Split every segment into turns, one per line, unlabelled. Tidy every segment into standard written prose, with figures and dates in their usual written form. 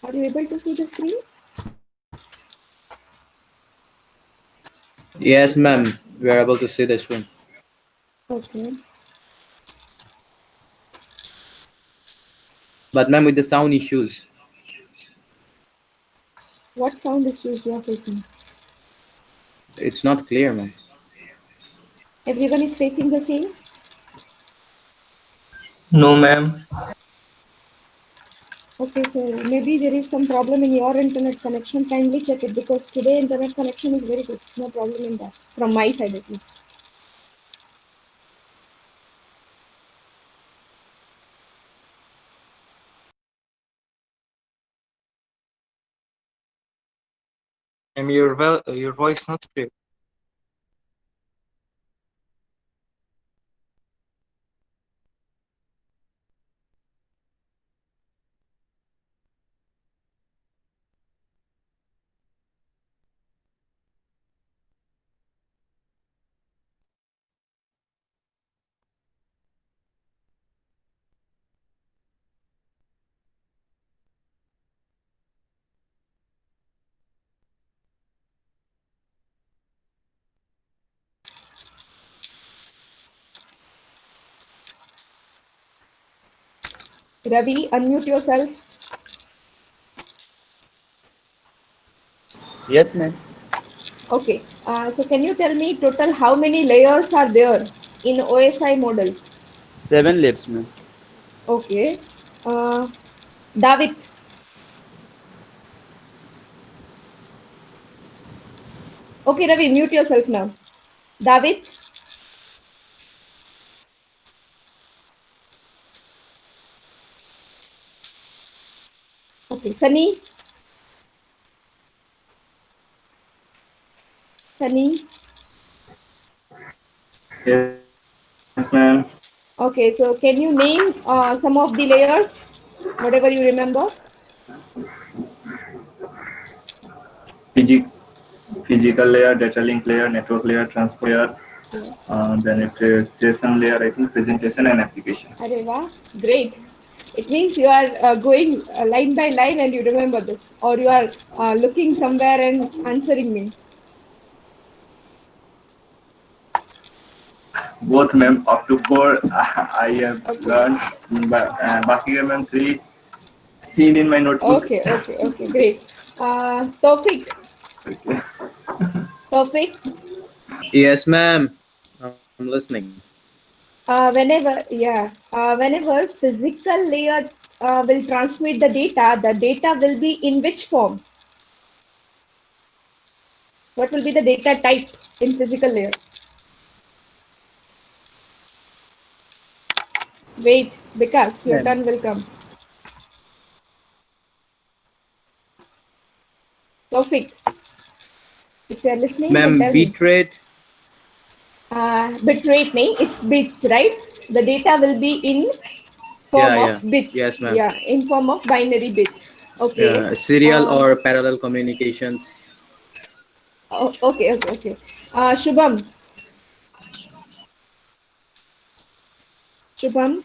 Are you able to see the screen?
Yes, ma'am. We are able to see the screen.
Okay.
But ma'am, with the sound issues,
What sound issues you are facing?
it's not clear, ma'am.
Everyone is facing the same?
No, ma'am.
Okay, so maybe there is some problem in your internet connection. Kindly check it because today internet connection is very good. No problem in that. From my side at least.
Ma'am, your voice not clear.
Ravi, unmute yourself.
Yes, ma'am.
Okay. So can you tell me total how many layers are there in OSI model?
7 layers, ma'am.
Okay. Uh, David. Okay, Ravi, mute yourself now. David. Okay. Sunny. Sunny.
Yes, ma'am.
Okay. So can you name some of the layers? Whatever you remember.
Physic Physical layer, data link layer, network layer, transport layer,
Yes.
then it is JSON layer, I think, presentation and application.
Areva, great. It means you are going line by line and you remember this, or you are looking somewhere and answering me.
Both, ma'am. Up to 4, I have
Okay.
learned, but Baki ma'am 3 seen in my notebook.
Okay, great. Tofik,
Okay.
Tofik,
Yes, ma'am. I'm listening.
whenever physical layer will transmit the data will be in which form? What will be the data type in physical layer? Wait, because your
Ma'am.
turn will come. Tofik, if you are listening, then
Ma'am,
tell me.
bit rate.
Bit rate nahi, it's bits, right? The data will be in
Yeah,
form of
yeah.
bits.
Yes, ma'am.
Yeah, in form of binary bits. Okay.
Serial
Uh,
or parallel communications.
okay. Shubham, Shubham,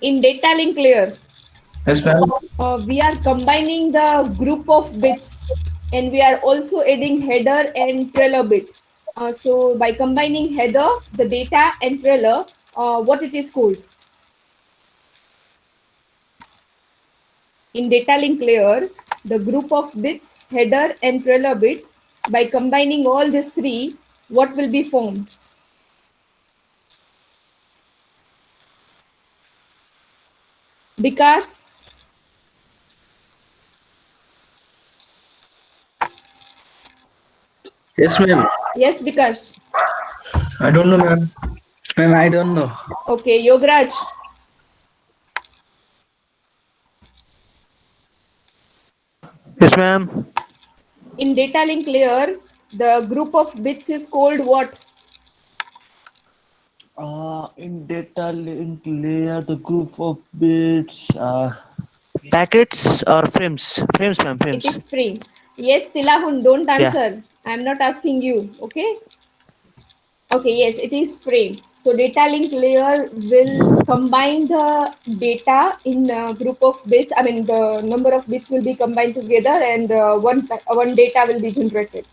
in data link layer,
Yes, ma'am.
we are combining the group of bits and we are also adding header and trailer bit. So by combining header, the data and trailer, what it is called? In data link layer, the group of bits, header and trailer bit, by combining all these three, what will be formed? Because,
Yes, ma'am.
yes, because.
I don't know, ma'am.
Ma'am, I don't know.
Okay, Yograj,
Yes, ma'am.
in data link layer, the group of bits is called what?
In data link layer, the group of bits.
Packets or frames? Frames, ma'am.
It
Frames.
is frames. Yes, Tilahun, don't
Yeah.
answer. I am not asking you. Okay. Okay, yes, it is frame. So data link layer will combine the data in a group of bits. I mean, the number of bits will be combined together, and one data will be generated.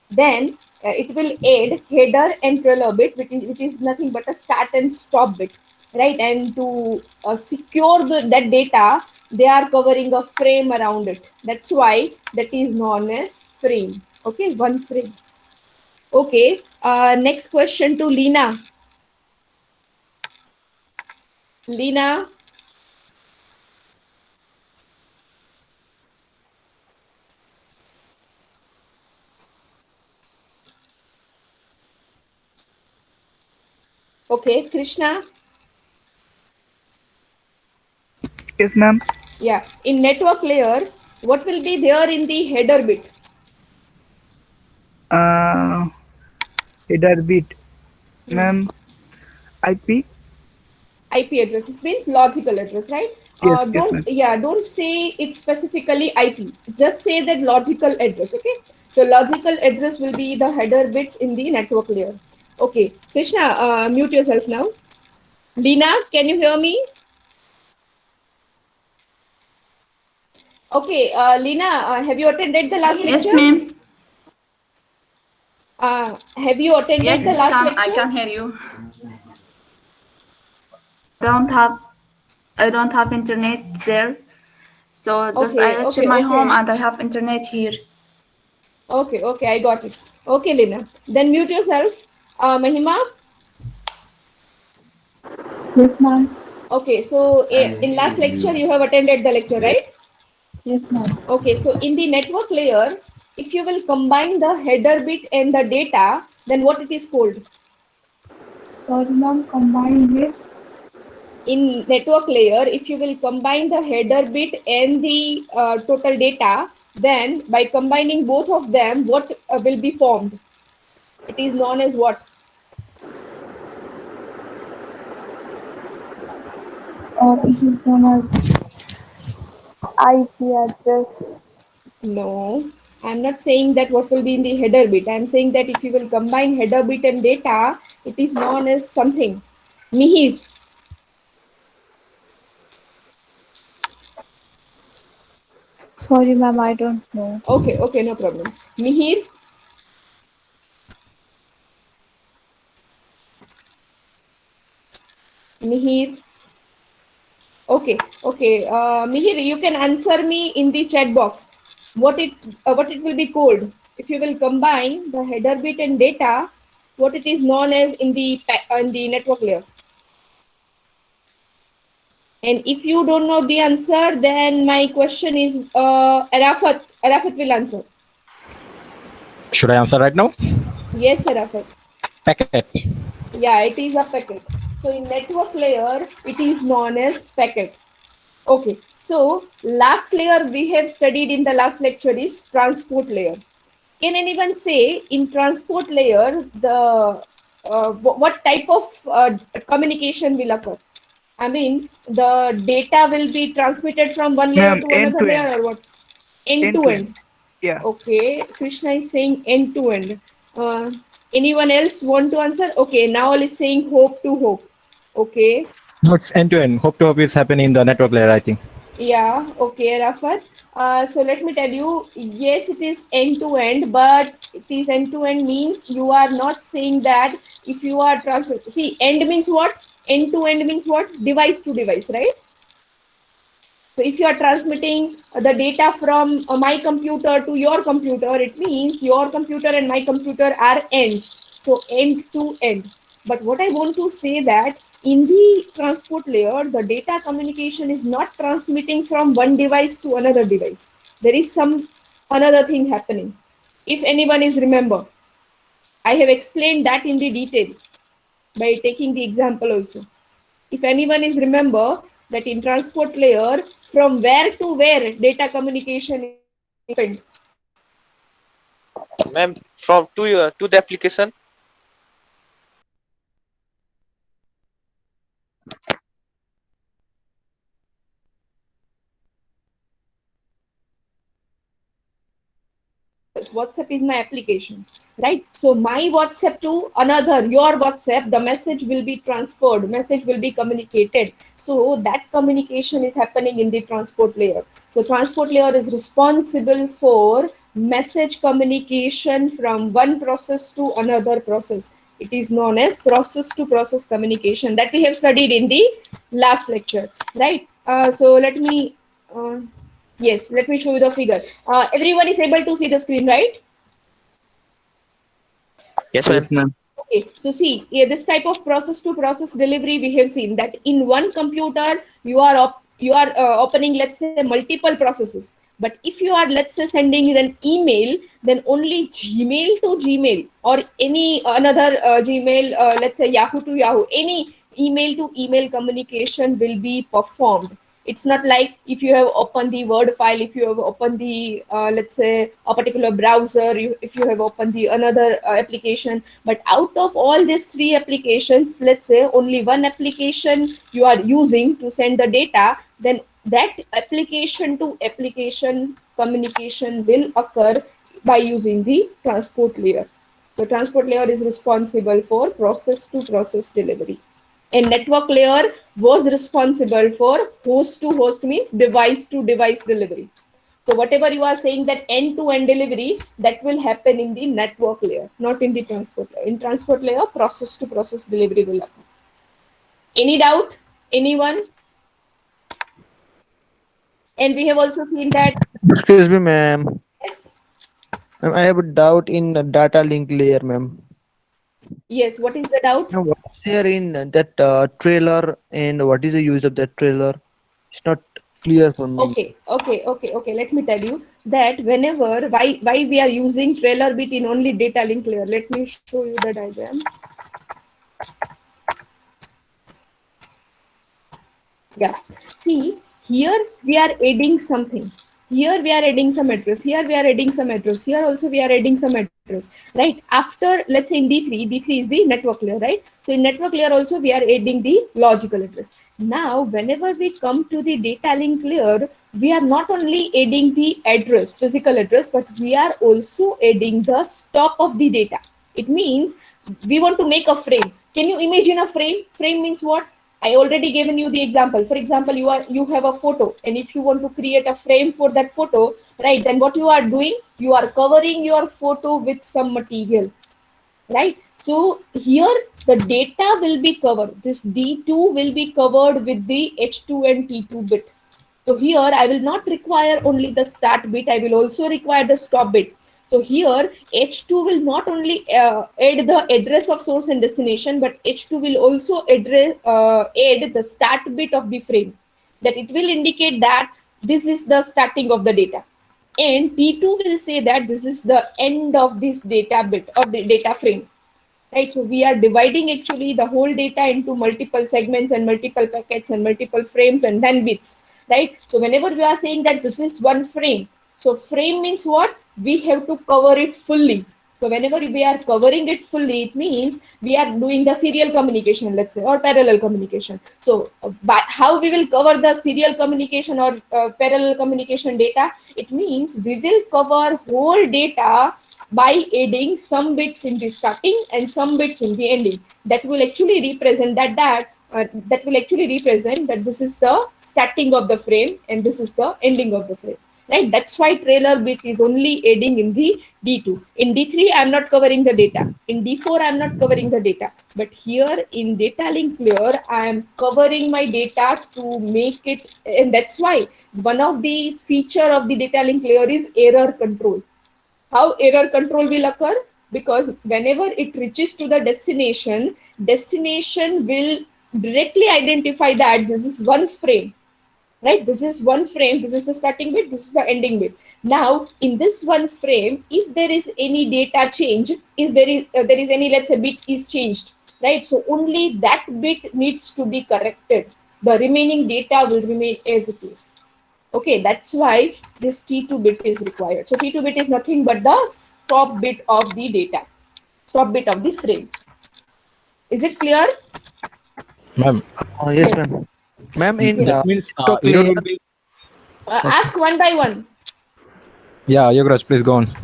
Then it will add header and trailer bit, which is nothing but a start and stop bit, right? And to secure that data, they are covering a frame around it. That's why that is known as frame. Okay, one frame. Okay, next question to Lina. Lina, okay, Krishna,
Yes, ma'am.
yeah. In network layer, what will be there in the header bit?
Uh, Header bit, ma'am. IP.
IP address. It means logical address, right?
Yes, yes,
Don't
ma'am.
yeah, don't say it specifically IP. Just say that logical address. Okay. So logical address will be the header bits in the network layer. Okay, Krishna, mute yourself now. Lina, can you hear me? Okay, Lina, have you attended the last
Yes,
lecture?
ma'am.
Have you attended the
Yes,
last
I
lecture?
can hear you. Don't have I don't have internet there, so just I
Okay,
reached
okay,
my home
okay.
and I have internet here.
Okay, okay, I got it. Okay, Lina. Then mute yourself. Mahima.
Yes, ma'am.
Okay, so in last lecture you have attended the lecture, right?
Yes, ma'am.
Okay, so in the network layer, if you will combine the header bit and the data, then what it is called?
Sorry, ma'am. Combined with
In network layer, if you will combine the header bit and the total data, then by combining both of them, what will be formed? It is known as what?
it is known as IP address.
No, I'm not saying that what will be in the header bit. I'm saying that if you will combine header bit and data, it is known as something. Mihir.
Sorry, ma'am. I don't know.
Okay, okay, no problem. Mihir. Mihir. Okay, okay. Mihir, you can answer me in the chat box. What it will be called if you will combine the header bit and data. What it is known as in the network layer. And if you don't know the answer, then my question is Arafat. Arafat will answer.
Should I answer right now?
Yes, Arafat.
Packet.
Yeah, it is a packet. So in network layer, it is known as packet. Okay, so last layer we have studied in the last lecture is transport layer. Can anyone say in transport layer the what type of communication will occur? I mean, the data will be transmitted from one layer
Ma'am,
to
end
another
to end.
layer, or what? End
End
to
to end.
end.
Yeah.
Okay, Krishna is saying end to end. Anyone else want to answer? Okay, now all is saying hope to hope. Okay,
No, it's end to end. Hope to hope is happening in the network layer, I think.
yeah, okay, Rafat. So let me tell you, yes, it is end to end, but it is end to end means you are not saying that if you are transfer. See, end means what? End to end means what? Device to device, right? So if you are transmitting the data from my computer to your computer, it means your computer and my computer are ends. So end to end. But what I want to say that in the transport layer, the data communication is not transmitting from one device to another device. There is some another thing happening. If anyone is remember, I have explained that in the detail by taking the example also. If anyone is remember that in transport layer, from where to where data communication is happened.
Ma'am, from to the application.
process. WhatsApp is my application, right? So my WhatsApp to another, your WhatsApp, the message will be transferred, message will be communicated. So that communication is happening in the transport layer. So transport layer is responsible for message communication from one process to another process. It is known as process to process communication that we have studied in the last lecture, right? So let me yes, let me show you the figure. Everyone is able to see the screen, right?
Yes, ma'am.
Yes, ma'am.
Okay, so see, this type of process to process delivery, we have seen that in one computer you are opening, let's say, multiple processes. But if you are, let's say, sending an email, then only Gmail to Gmail or any another Gmail, let's say Yahoo to Yahoo, any email to email communication will be performed. It's not like if you have opened the Word file, if you have opened the, let's say, a particular browser, if you have opened the another application. But out of all these three applications, let's say only one application you are using to send the data, then that application to application communication will occur by using the transport layer. So transport layer is responsible for process to process delivery. And network layer was responsible for host to host, means device to device delivery. So whatever you are saying that end-to-end delivery, that will happen in the network layer, not in the transport layer. In transport layer, process to process delivery will occur. Any doubt? Anyone? And we have also seen that,
Excuse me, ma'am.
yes,
Ma'am, I have a doubt in the data link layer, ma'am.
yes, what is the doubt?
Now, what's there in that trailer and what is the use of that trailer? It's not clear for me.
Okay. Let me tell you that whenever, why we are using trailer bit in only data link layer. Let me show you the diagram. Yeah, see, here we are adding something. Here we are adding some address. Here we are adding some address. Here also we are adding some address, right? After, let's say in D3 is the network layer, right? So in network layer also we are adding the logical address. Now, whenever we come to the data link layer, we are not only adding the address, physical address, but we are also adding the stop of the data. It means we want to make a frame. Can you imagine a frame? Frame means what? I already given you the example. For example, you have a photo, and if you want to create a frame for that photo, right, then what you are doing, you are covering your photo with some material, right? So here the data will be covered. This D2 will be covered with the H2 and T2 bit. So here I will not require only the start bit, I will also require the stop bit. So here H2 will not only add the address of source and destination, but H2 will also add the start bit of the frame, that it will indicate that this is the starting of the data. And T2 will say that this is the end of this data bit or the data frame. Right, so we are dividing actually the whole data into multiple segments and multiple packets and multiple frames and then bits, right? So whenever we are saying that this is one frame, so frame means what? We have to cover it fully. So whenever we are covering it fully, it means we are doing the serial communication, let's say, or parallel communication. So by how we will cover the serial communication or parallel communication data, it means we will cover whole data by adding some bits in the starting and some bits in the ending. That will actually represent that will actually represent that this is the starting of the frame and this is the ending of the frame, right? That's why trailer bit is only adding in the D2. In D3, I'm not covering the data. In D4, I'm not covering the data. But here in data link layer, I am covering my data to make it, and that's why one of the feature of the data link layer is error control. How error control will occur? Because whenever it reaches to the destination will directly identify that this is one frame, right? This is one frame, this is the starting bit, this is the ending bit. Now, in this one frame, if there is any data change, there is any, let's say, bit is changed, right? So only that bit needs to be corrected. The remaining data will remain as it is. Okay, that's why this T2 bit is required. So T2 bit is nothing but the stop bit of the data, stop bit of the frame. Is it clear?
Ma'am,
Yes, ma'am. Ma'am, in
that means
network
error
layer,
will be.
Ask one by one.
Yeah, Yogaraj, please go on.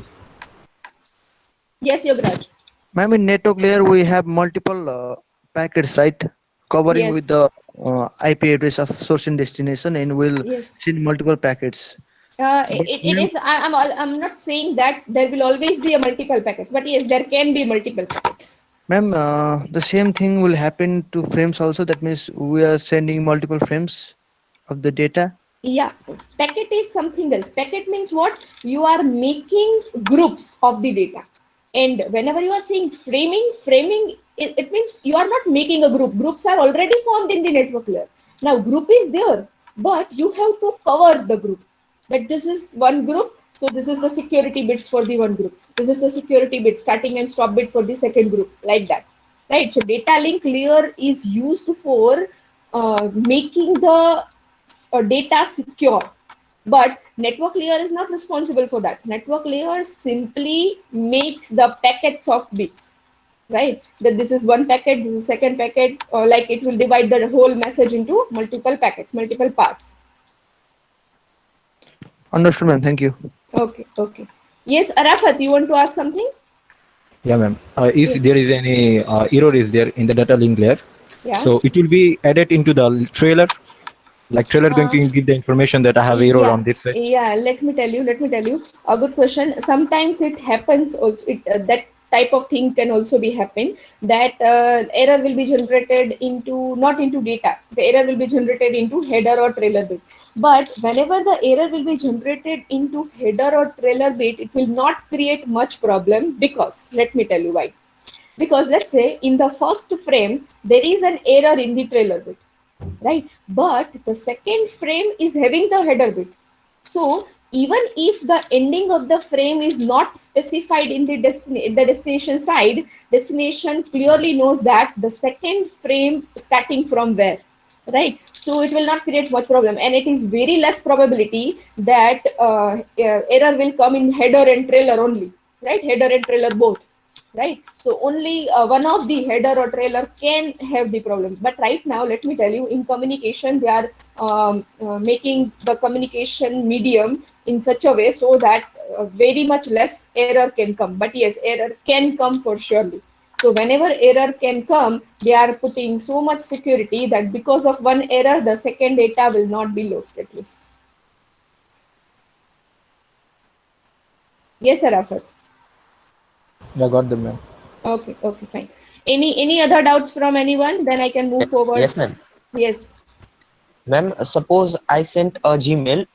Yes, Yograj.
Ma'am, in network layer we have multiple packets, right? Covering with
Yes.
the IP address of source and destination, and we'll
Yes.
send multiple packets. But
It is. I'm not saying that there will always be a multiple packets, but yes, there can be multiple packets.
ma'am, the same thing will happen to frames also. That means we are sending multiple frames of the data.
Yeah, packet is something else. Packet means what? You are making groups of the data. And whenever you are saying framing, it means you are not making a group. Groups are already formed in the network layer. Now, group is there, but you have to cover the group. That this is one group, so this is the security bits for the one group. This is the security bit, starting and stop bit for the second group, like that. Right? So, data link layer is used for making the data secure, but network layer is not responsible for that. Network layer simply makes the packets of bits, right? That this is one packet, this is second packet, or like it will divide the whole message into multiple packets, multiple parts.
Understood, ma'am. Thank you.
Okay. Yes, Arafat, you want to ask something?
Yeah, ma'am. If
Yes.
there is any error is there in the data link layer,
Yeah.
so it will be added into the trailer. Like trailer going to give the information that I have error on this side.
Yeah, let me tell you a good question. Sometimes it happens also, that type of thing can also be happen, that error will be generated into not into data. The error will be generated into header or trailer bit. But whenever the error will be generated into header or trailer bit, it will not create much problem, because let me tell you why. Because let's say in the first frame there is an error in the trailer bit, right? But the second frame is having the header bit. So even if the ending of the frame is not specified in the destination side, destination clearly knows that the second frame starting from where, right? So it will not create much problem, and it is very less probability that error will come in header and trailer only, right? Header and trailer both, right? So only one of the header or trailer can have the problems. But right now, let me tell you, in communication, they are making the communication medium in such a way so that very much less error can come. But yes, error can come for surely. So whenever error can come, they are putting so much security that because of one error, the second data will not be lost at least. Yes, Arafat.
Yeah, got them, ma'am.
Okay, fine. Any other doubts from anyone? Then I can move forward.
Yes, ma'am.
Yes.
Ma'am, suppose I sent a Gmail.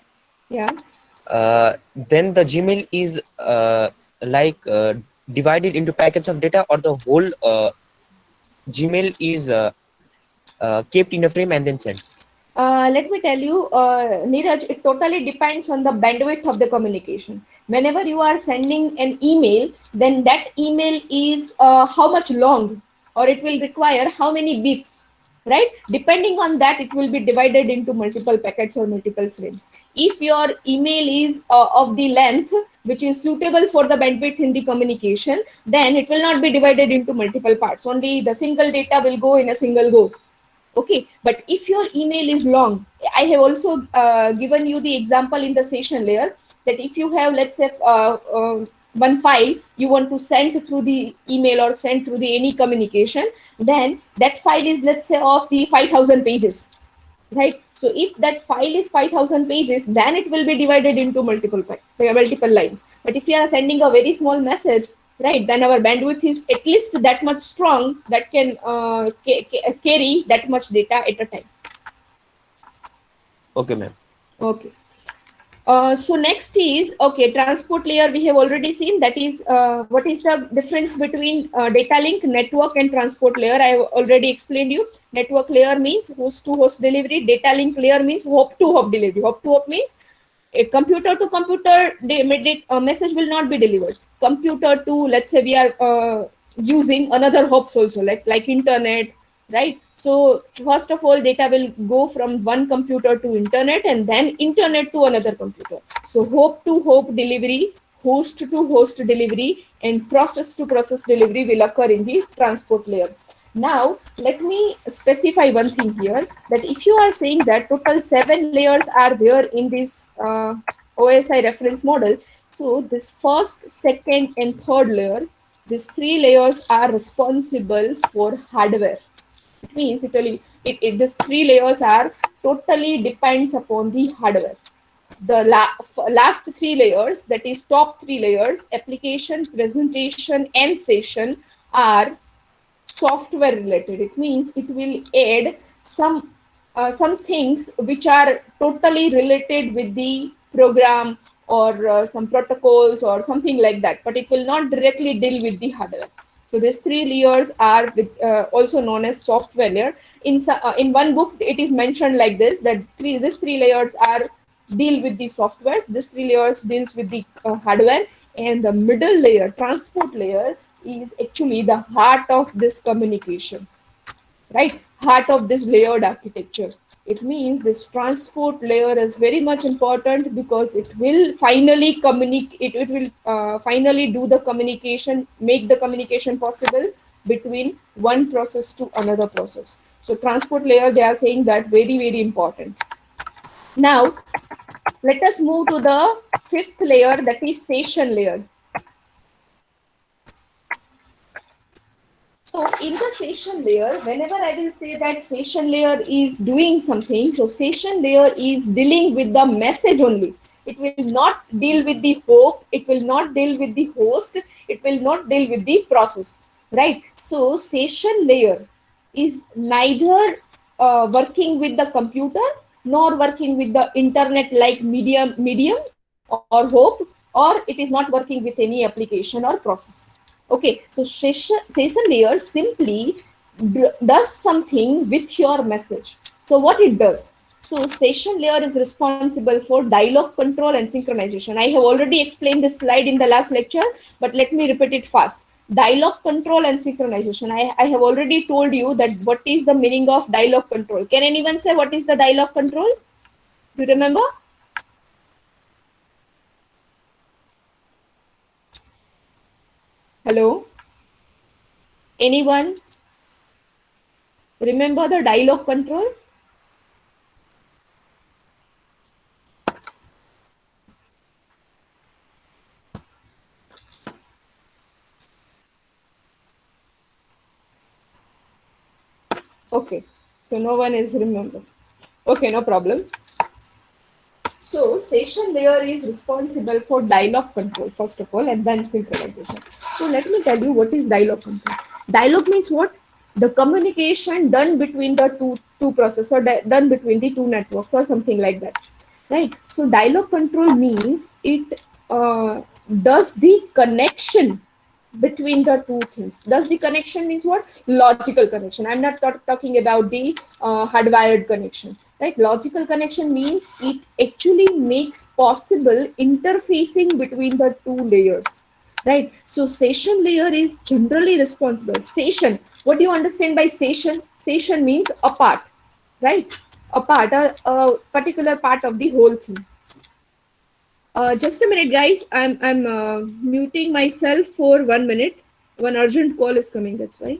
Yeah.
Then the Gmail is divided into packets of data, or the whole Gmail is kept in a frame and then sent.
Let me tell you, Neeraj, it totally depends on the bandwidth of the communication. Whenever you are sending an email, then that email is how much long, or it will require how many bits, right? Depending on that, it will be divided into multiple packets or multiple frames. If your email is of the length which is suitable for the bandwidth in the communication, then it will not be divided into multiple parts. Only the single data will go in a single go. Okay, but if your email is long, I have also given you the example in the session layer, that if you have, let's say, one file you want to send through the email or send through the any communication, then that file is, let's say, of the 5,000 pages, right? So if that file is 5,000 pages, then it will be divided into multiple lines. But if you are sending a very small message, right, then our bandwidth is at least that much strong that can carry that much data at a time.
Okay, ma'am.
Okay. So next is, okay, transport layer we have already seen. That is, what is the difference between data link, network, and transport layer? I have already explained you. Network layer means host to host delivery. Data link layer means hop to hop delivery. Hop to hop means a computer to computer message will not be delivered. Computer to, let's say, we are using another hops also, like internet, right? So first of all, data will go from one computer to internet, and then internet to another computer. So hop to hop delivery, host to host delivery, and process to process delivery will occur in the transport layer. Now, let me specify one thing here, that if you are saying that total 7 layers are there in this OSI reference model, so this first, second, and third layer, These three layers are responsible for hardware. It means these three layers are totally depends upon the hardware. The last three layers, that is top three layers, application, presentation, and session, are software related. It means it will add some things which are totally related with the program, or some protocols or something like that, but it will not directly deal with the hardware. So these three layers are also known as software layer. In one book it is mentioned like this, that these three layers are deal with the softwares, these three layers deals with the hardware, and the middle layer, transport layer, is actually the heart of this communication, right? Heart of this layered architecture. It means this transport layer is very much important, because it will finally communicate, it will finally do the communication, make the communication possible between one process to another process. So transport layer, they are saying that very, very important. Now let us move to the fifth layer, that is session layer. So in the session layer, whenever I will say that session layer is doing something, so session layer is dealing with the message only. It will not deal with the hope, it will not deal with the host, it will not deal with the process, right? So session layer is neither working with the computer nor working with the internet like medium or hope, or it is not working with any application or process. Okay, so session layer simply does something with your message. So what it does? So session layer is responsible for dialogue control and synchronization. I have already explained this slide in the last lecture, but let me repeat it fast. Dialogue control and synchronization. I have already told you that what is the meaning of dialogue control. Can anyone say what is the dialogue control? Do you remember? Hello? Anyone remember the dialogue control? Okay, so no one is remember. Okay, no problem. So session layer is responsible for dialogue control first of all, and then synchronization. So let me tell you what is dialogue control. Dialogue means what? The communication done between the two processes, or done between the two networks, or something like that, right? So dialogue control means it does the connection between the two things. Does the connection means what? Logical connection. I'm not talking about the hardwired connection, right? Logical connection means it actually makes possible interfacing between the two layers, right? So session layer is generally responsible. Session, what do you understand by session? Session means a part, right? A part, a particular part of the whole thing. Just a minute, guys. I'm muting myself for 1 minute. One urgent call is coming. That's why.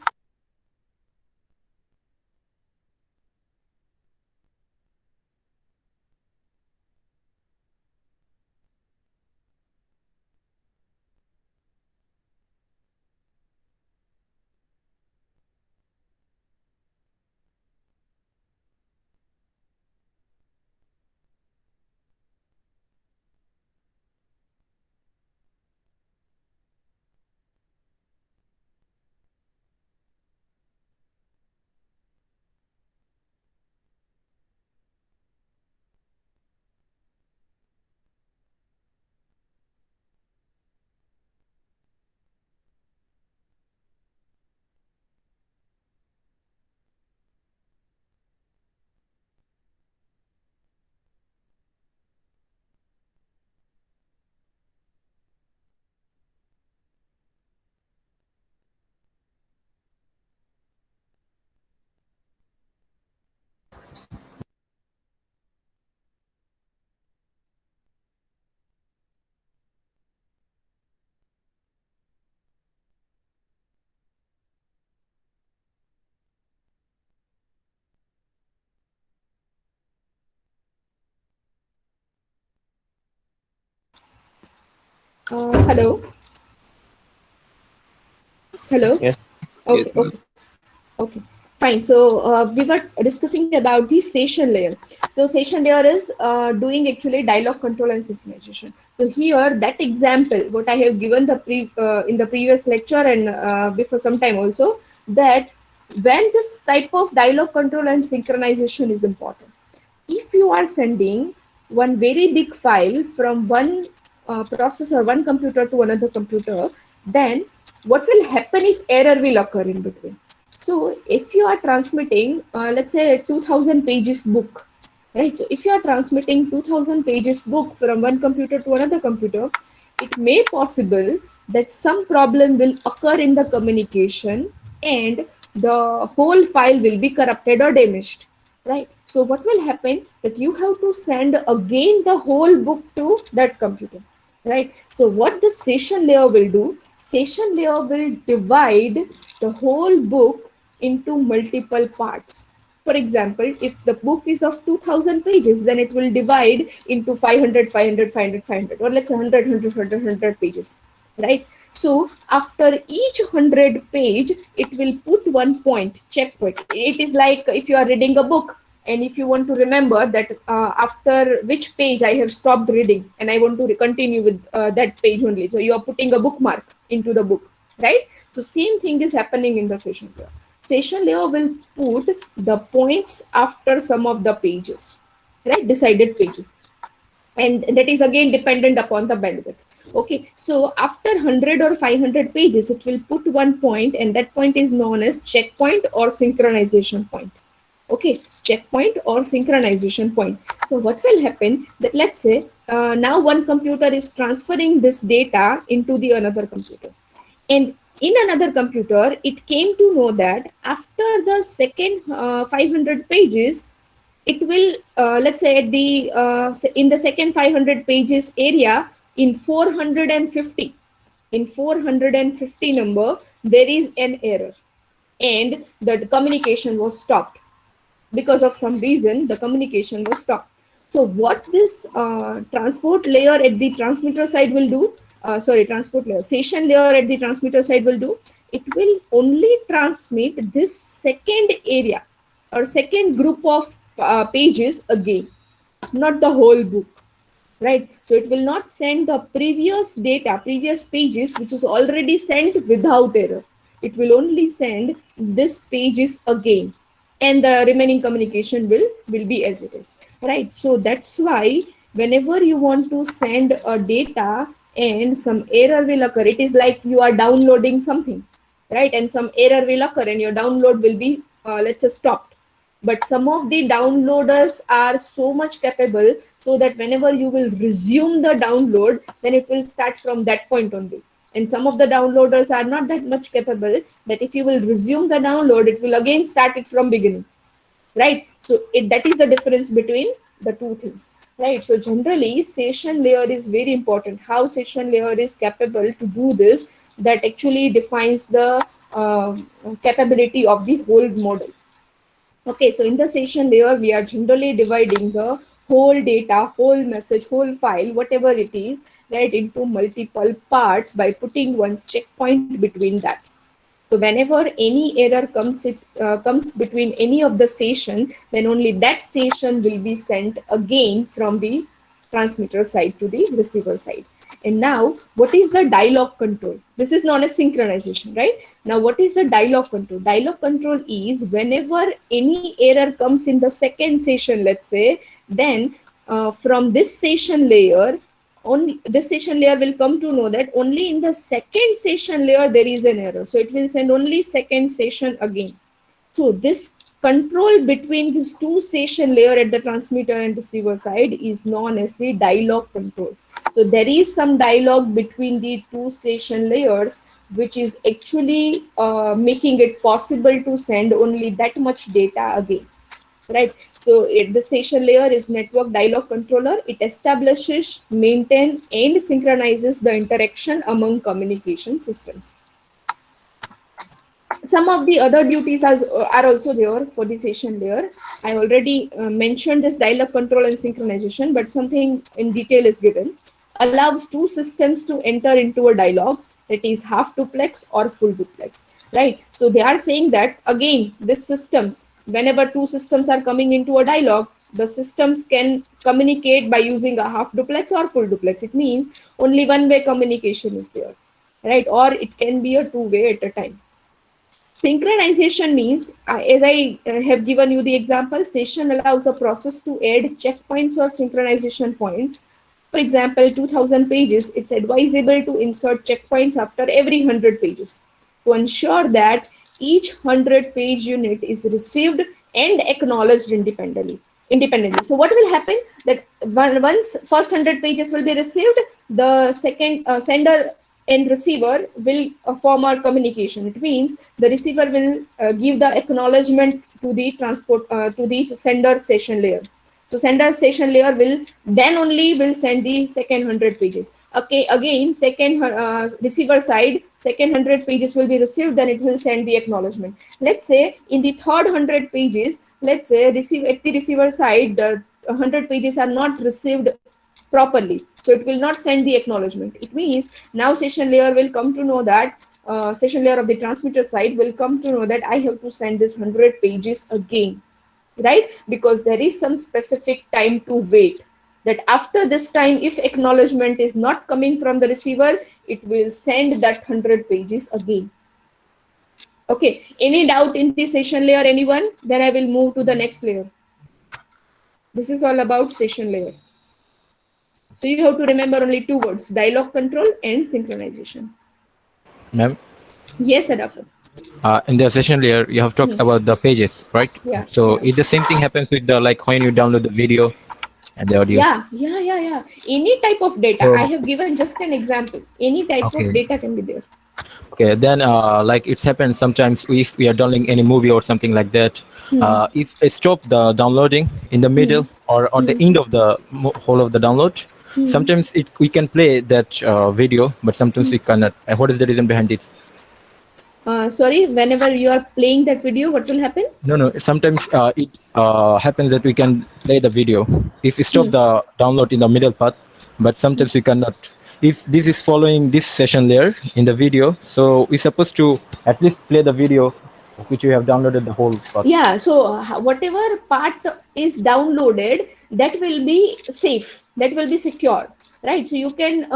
Hello. Hello?
Yes.
Okay,
Yes.
okay. Okay, fine. So we were discussing about the session layer. So session layer is doing actually dialog control and synchronization. So here, that example, what I have given in the previous lecture and before some time also, that when this type of dialog control and synchronization is important. If you are sending one very big file from one processor, one computer to another computer, then what will happen if error will occur in between? So if you are transmitting, let's say 2000 pages book, right? So if you are transmitting 2000 pages book from one computer to another computer, it may possible that some problem will occur in the communication and the whole file will be corrupted or damaged, right? So what will happen that you have to send again the whole book to that computer, right? So what the session layer will do, session layer will divide the whole book into multiple parts. For example, if the book is of 2000 pages, then it will divide into 500, 500, 500, 500, or let's say 100, 100, 100, 100 pages, right? So after each 100 page, it will put one point, checkpoint. It is like if you are reading a book, and if you want to remember that after which page I have stopped reading and I want to continue with that page only, so you are putting a bookmark into the book, right? So same thing is happening in the session layer. Session layer will put the points after some of the pages, right? Decided pages, and that is again dependent upon the bandwidth. Okay, so after 100 or 500 pages, it will put one point, and that point is known as checkpoint or synchronization point. Okay, checkpoint or synchronization point. So what will happen that let's say now one computer is transferring this data into the another computer, and in another computer it came to know that after the second 500 pages, it will let's say at the in the second 500 pages area, in 450 number, there is an error and the communication was stopped. Because of some reason, the communication was stopped. So what this transport layer at the transmitter side will do, transport layer, session layer at the transmitter side will do, it will only transmit this second area or second group of pages again, not the whole book, right? So it will not send the previous data, previous pages, which is already sent without error. It will only send this pages again, and the remaining communication will be as it is, right? So that's why whenever you want to send a data and some error will occur, it is like you are downloading something, right? And some error will occur and your download will be let's say stopped. But some of the downloaders are so much capable so that whenever you will resume the download, then it will start from that point only. And some of the downloaders are not that much capable that if you will resume the download, it will again start it from beginning, right? So that is the difference between the two things, right? So generally, session layer is very important. How session layer is capable to do this, that actually defines the capability of the whole model. Okay, so in the session layer, we are generally dividing the whole data, whole message, whole file, whatever it is, right, into multiple parts by putting one checkpoint between that. So whenever any error comes between any of the session, then only that session will be sent again from the transmitter side to the receiver side. And now, what is the dialog control? This is known as synchronization, right? Now, what is the dialog control? Dialog control is whenever any error comes in the second session, let's say, then from this session layer, only this session layer will come to know that only in the second session layer there is an error. So it will send only second session again. So this control between these two session layer at the transmitter and receiver side is known as the dialog control. So there is some dialogue between the two session layers, which is actually making it possible to send only that much data again, right? So the session layer is network dialog controller. It establishes, maintains, and synchronizes the interaction among communication systems. Some of the other duties are also there for the session layer. I already mentioned this dialog control and synchronization, but something in detail is given. Allows two systems to enter into a dialogue. It is half duplex or full duplex, right? So they are saying that again, this systems, whenever two systems are coming into a dialogue, the systems can communicate by using a half duplex or full duplex. It means only one way communication is there, right? Or it can be a two-way at a time. Synchronization means, as I have given you the example, session allows a process to add checkpoints or synchronization points. For example, 2000 pages, it's advisable to insert checkpoints after every 100 pages to ensure that each 100-page unit is received and acknowledged independently. So what will happen, that once first 100 pages will be received, the second sender and receiver will form a communication. It means the receiver will give the acknowledgement to the to the sender session layer. So sender session layer will then only will send the second 100 pages. Okay, again second receiver side, second 100 pages will be received, then it will send the acknowledgement. Let's say in the third 100 pages, let's say at the receiver side, the 100 pages are not received properly, so it will not send the acknowledgement. It means now session layer will come to know that session layer of the transmitter side will come to know that I have to send this 100 pages again, right? Because there is some specific time to wait, that after this time, if acknowledgement is not coming from the receiver, it will send that 100 pages again. Okay, any doubt in the session layer, anyone? Then I will move to the next layer. This is all about session layer. So you have to remember only two words: dialogue control and synchronization.
Ma'am,
Yes, Adafat.
in the session layer, you have talked about the pages, right?
Yeah.
So
yeah.
is the same thing happens with the, like, when you download the video and the audio?
Yeah. Any type of data.
So-
I have given just an example. Any type of
Okay.
data can be there.
Okay, then like it's happened sometimes if we are downloading any movie or something like that. If I stop the downloading in the middle or the end of the whole of the download, sometimes we can play that video, but sometimes we cannot. What is the reason behind it?
Sorry, whenever you are playing that video, what will happen?
No. Sometimes it happens that we can play the video if we stop the download in the middle part, but sometimes we cannot. If this is following this session layer in the video, so we're supposed to at least play the video which we have downloaded the whole part.
Yeah, so whatever part is downloaded, that will be safe, that will be secure, right? So you can,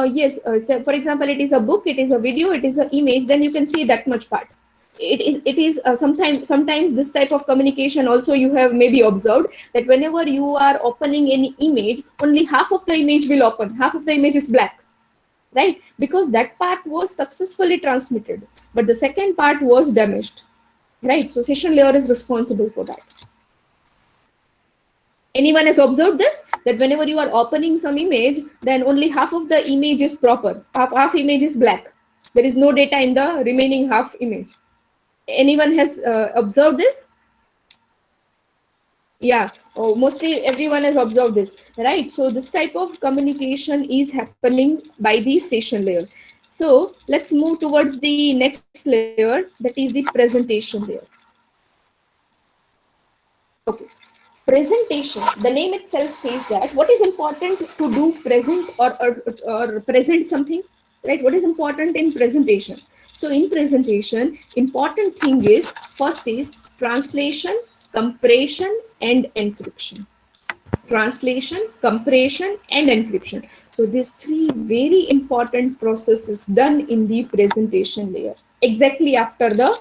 so for example, it is a book, it is a video, it is an image, then you can see that much part. It is sometimes this type of communication also you have maybe observed, that whenever you are opening any image, only half of the image will open, half of the image is black, right? Because that part was successfully transmitted, but the second part was damaged. Right, so session layer is responsible for that. Anyone has observed this? That whenever you are opening some image, then only half of the image is proper, half image is black. There is no data in the remaining half image. Anyone has observed this? Yeah, mostly everyone has observed this, right? So this type of communication is happening by the session layer. So let's move towards the next layer, that is the presentation layer. Okay, presentation. The name itself says that what is important to do present or present something, right? What is important in presentation? So in presentation, important thing is, first is translation, compression, and encryption. Translation, compression, and encryption. So these three very important processes done in the presentation layer, exactly after the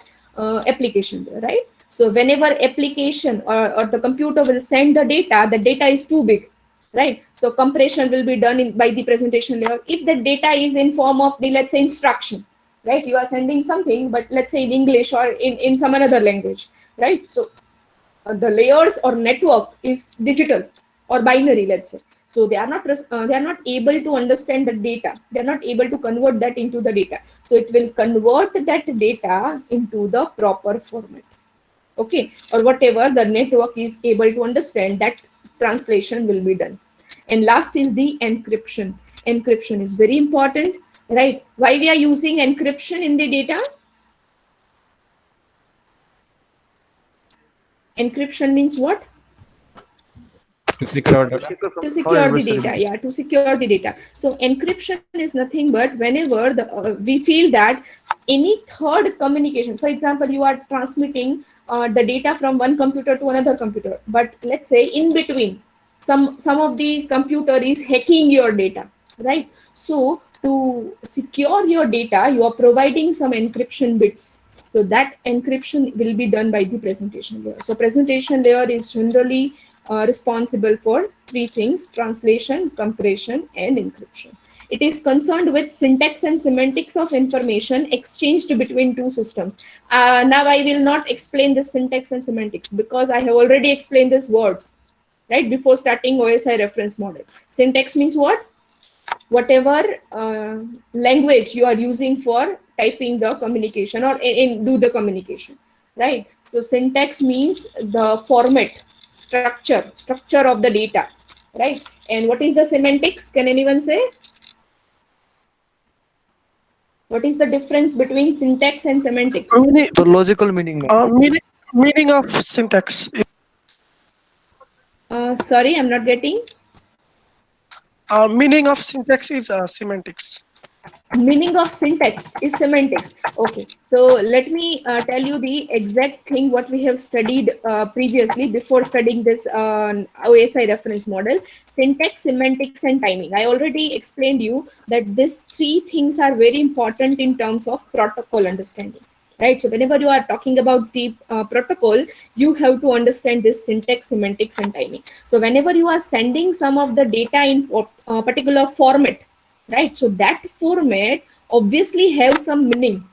application layer, right? So whenever application or the computer will send the data is too big, right? So compression will be done by the presentation layer. If the data is in form of the, let's say, instruction, right? You are sending something, but let's say in English or in some another language, right? So the layers or network is digital or binary, let's say. So they are not able to understand the data. They are not able to convert that into the data. So it will convert that data into the proper format. Okay, or whatever the network is able to understand, that translation will be done. And last is the encryption. Encryption is very important, right? Why we are using encryption in the data? Encryption means what?
To secure our data.
To secure the data, yeah, to secure the data. So encryption is nothing but whenever we feel that any third communication, for example, you are transmitting the data from one computer to another computer, but let's say in between some of the computer is hacking your data, right? So to secure your data, you are providing some encryption bits. So that encryption will be done by the presentation layer. So presentation layer is generally responsible for three things: translation, compression, and encryption. It is concerned with syntax and semantics of information exchanged between two systems. Now I will not explain the syntax and semantics because I have already explained these words, right, before starting OSI reference model. Syntax means what? Whatever language you are using for typing the communication or do the communication, right? So syntax means the format, structure of the data, right? And what is the semantics? Can anyone say? What is the difference between syntax and semantics?
The logical meaning.
Meaning of syntax.
Sorry, I'm not getting.
Meaning of syntax is semantics.
Meaning of syntax is semantics. Okay, so let me tell you the exact thing what we have studied previously before studying this OSI reference model: syntax, semantics, and timing. I already explained you that these three things are very important in terms of protocol understanding, right? So whenever you are talking about the protocol, you have to understand this syntax, semantics, and timing. So whenever you are sending some of the data in a particular format, right, so that format obviously have some meaning.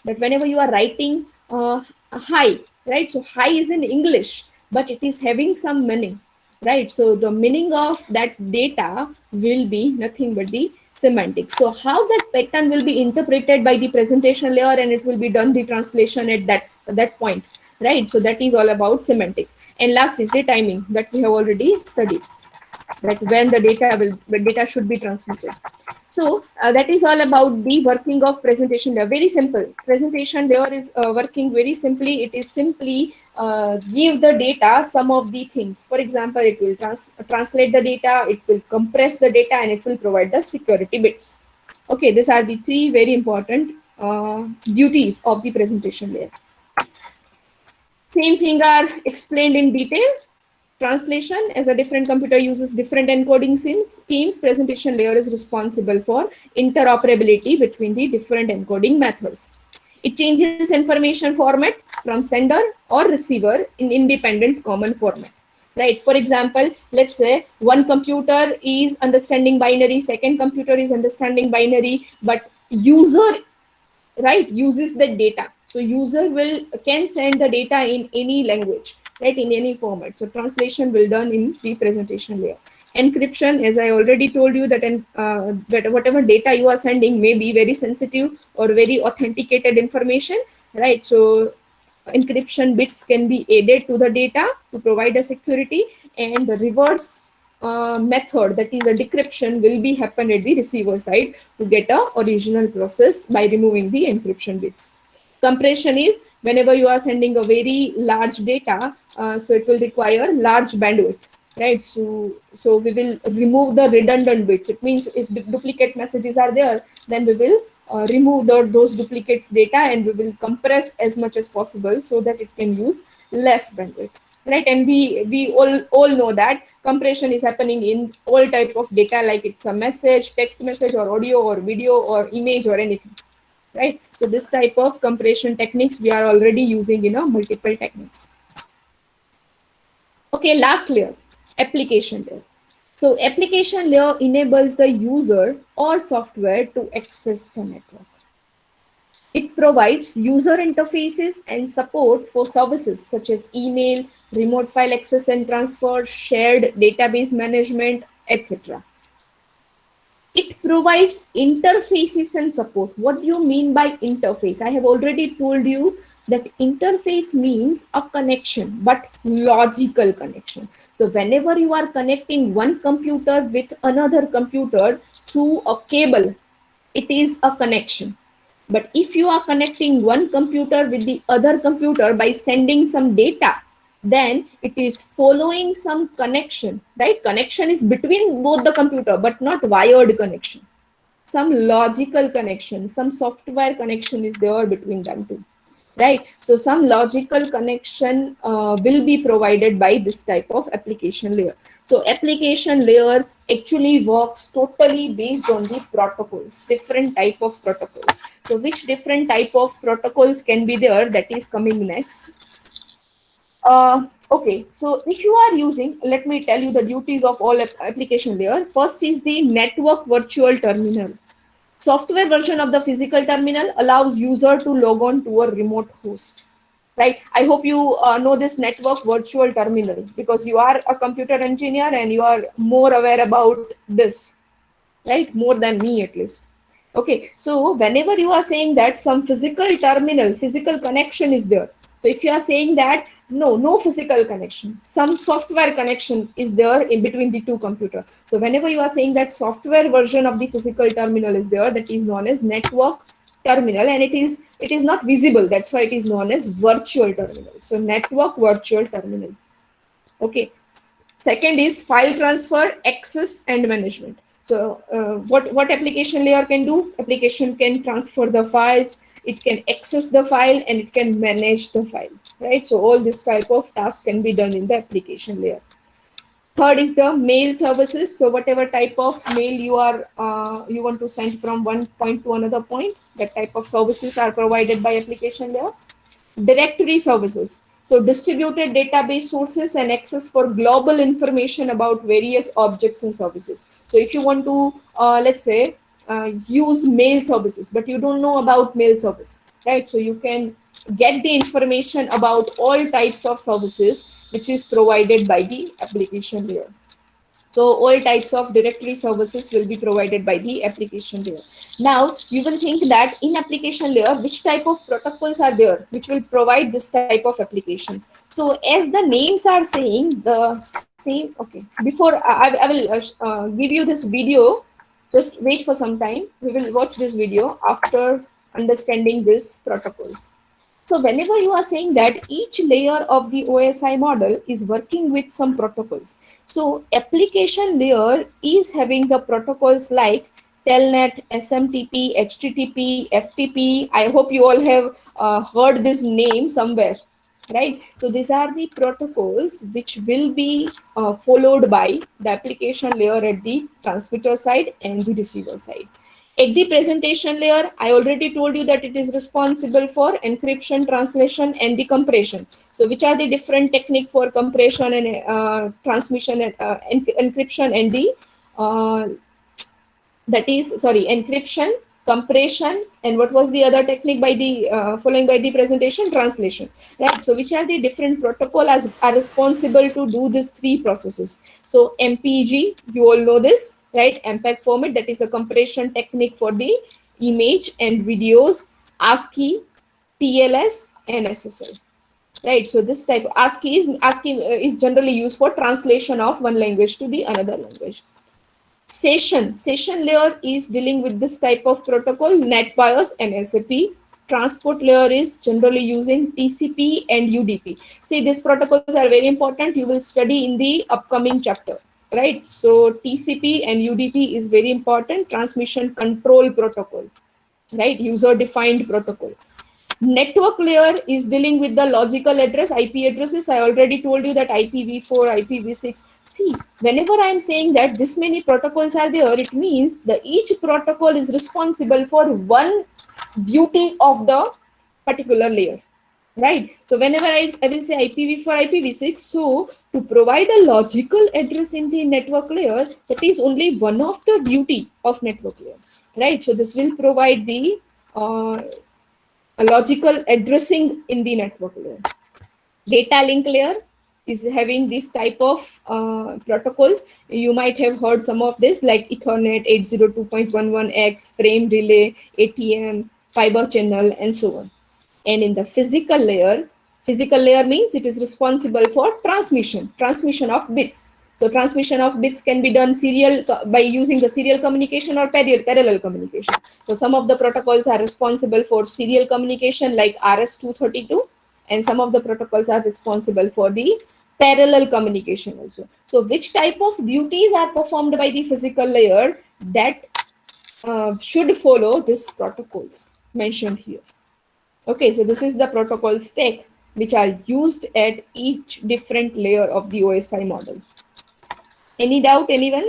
That whenever you are writing hi, right, so hi is in English, but it is having some meaning, right? So the meaning of that data will be nothing but the semantics. So how that pattern will be interpreted by the presentation layer, and it will be done the translation at that point, right? So that is all about semantics. And last is the timing that we have already studied, that when the data should be transmitted. So that is all about the working of presentation layer. Very simple. Presentation layer is working very simply. It is simply give the data some of the things. For example, it will translate the data, it will compress the data, and it will provide the security bits. Okay, these are the three very important duties of the presentation layer. Same thing are explained in detail. Translation: as a different computer uses different encoding schemes, presentation layer is responsible for interoperability between the different encoding methods. It changes information format from sender or receiver in independent common format, right? For example, let's say one computer is understanding binary, second computer is understanding binary, but user, right, uses the data. So user can send the data in any language, right, in any format. So translation will done in the presentation layer. Encryption, as I already told you, that that whatever data you are sending may be very sensitive or very authenticated information, right? So encryption bits can be added to the data to provide a security, and the reverse method, that is a decryption, will be happen at the receiver side to get a original process by removing the encryption bits. Compression is whenever you are sending a very large data, so it will require large bandwidth, right? So we will remove the redundant bits. It means if duplicate messages are there, then we will remove those duplicates data, and we will compress as much as possible so that it can use less bandwidth, right? And we all know that compression is happening in all type of data, like it's a message, text message, or audio, or video, or image, or anything, right? So this type of compression techniques we are already using in multiple techniques. Okay, last layer, application layer. So application layer enables the user or software to access the network. It provides user interfaces and support for services such as email, remote file access and transfer, shared database management, etc. It provides interfaces and support. What do you mean by interface? I have already told you that interface means a connection, but logical connection. So whenever you are connecting one computer with another computer through a cable, it is a connection. But if you are connecting one computer with the other computer by sending some data, then it is following some connection, right? Connection is between both the computer, but not wired connection. Some logical connection, some software connection is there between them two, right? So some logical connection will be provided by this type of application layer. So application layer actually works totally based on the protocols, different type of protocols. So which different type of protocols can be there, that is coming next. Okay, so if you are using, let me tell you the duties of all application layer. First is the network virtual terminal. Software version of the physical terminal allows user to log on to a remote host, right? I hope you know this network virtual terminal because you are a computer engineer and you are more aware about this, right? More than me at least. Okay, so whenever you are saying that some physical terminal, physical connection is there. So if you are saying that no physical connection, some software connection is there in between the two computers. So whenever you are saying that software version of the physical terminal is there, that is known as network terminal, and it is not visible. That's why it is known as virtual terminal. So network virtual terminal. Okay. Second is file transfer, access, and management. So what application layer can do? Application can transfer the files, it can access the file, and it can manage the file, right? So all this type of task can be done in the application layer. Third is the mail services. So whatever type of mail you are you want to send from one point to another point, that type of services are provided by application layer. Directory services. So distributed database sources and access for global information about various objects and services. So if you want to, let's say, use mail services, but you don't know about mail service, right? So you can get the information about all types of services which is provided by the application layer. So all types of directory services will be provided by the application layer. Now you will think that in application layer, which type of protocols are there which will provide this type of applications. So as the names are saying, the same. Okay, before I will give you this video. Just wait for some time. We will watch this video after understanding these protocols. So whenever you are saying that each layer of the OSI model is working with some protocols. So application layer is having the protocols like Telnet, SMTP, HTTP, FTP. I hope you all have heard this name somewhere, right? So these are the protocols which will be followed by the application layer at the transmitter side and the receiver side. At the presentation layer, I already told you that it is responsible for encryption, translation, and the compression. So which are the different technique for compression and transmission and encryption and the encryption, compression, and what was the other technique by the following by the presentation? Translation, right? So which are the different protocols are responsible to do these three processes? So MPEG, you all know this, right? MPEG format, that is the compression technique for the image and videos. ASCII, TLS, and SSL, right? So this type of ASCII is generally used for translation of one language to the another language. Session layer is dealing with this type of protocol, NetBIOS and SAP. Transport layer is generally using TCP and UDP. See, these protocols are very important. You will study in the upcoming chapter, right? So TCP and UDP is very important. Transmission control protocol, right? User defined protocol. Network layer is dealing with the logical address, IP addresses. I already told you that IPv4, IPv6. See, whenever I am saying that this many protocols are there, it means that each protocol is responsible for one duty of the particular layer, right? So whenever I will say IPv4, IPv6, so to provide a logical address in the network layer, that is only one of the duty of network layer, right? So this will provide the a logical addressing in the network layer. Data link layer is having this type of protocols. You might have heard some of this like Ethernet, 802.11x, frame relay, ATM, fiber channel, and so on. And in the physical layer means it is responsible for transmission of bits. So transmission of bits can be done serial by using the serial communication or parallel communication. So some of the protocols are responsible for serial communication like RS-232, and some of the protocols are responsible for the parallel communication also. So which type of duties are performed by the physical layer, that should follow these protocols mentioned here. Okay, so this is the protocol stack which are used at each different layer of the OSI model. Any doubt, anyone?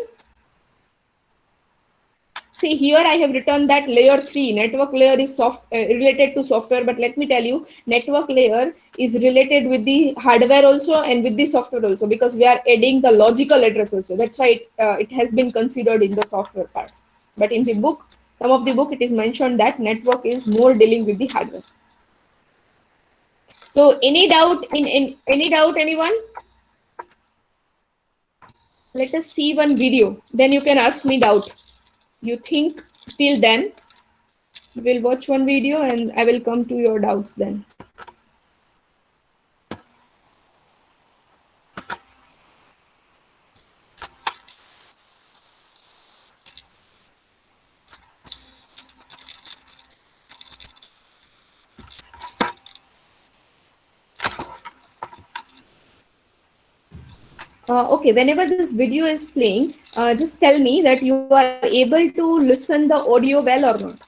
See, here I have written that layer 3, network layer is related to software, but let me tell you, network layer is related with the hardware also and with the software also, because we are adding the logical address also. That's why it has been considered in the software part. But in the book, some of the book, it is mentioned that network is more dealing with the hardware. So any doubt any doubt, anyone? Let us see one video, then you can ask me doubt. You think till then, we'll watch one video and I will come to your doubts then. Okay, whenever this video is playing, just tell me that you are able to listen the audio well or not.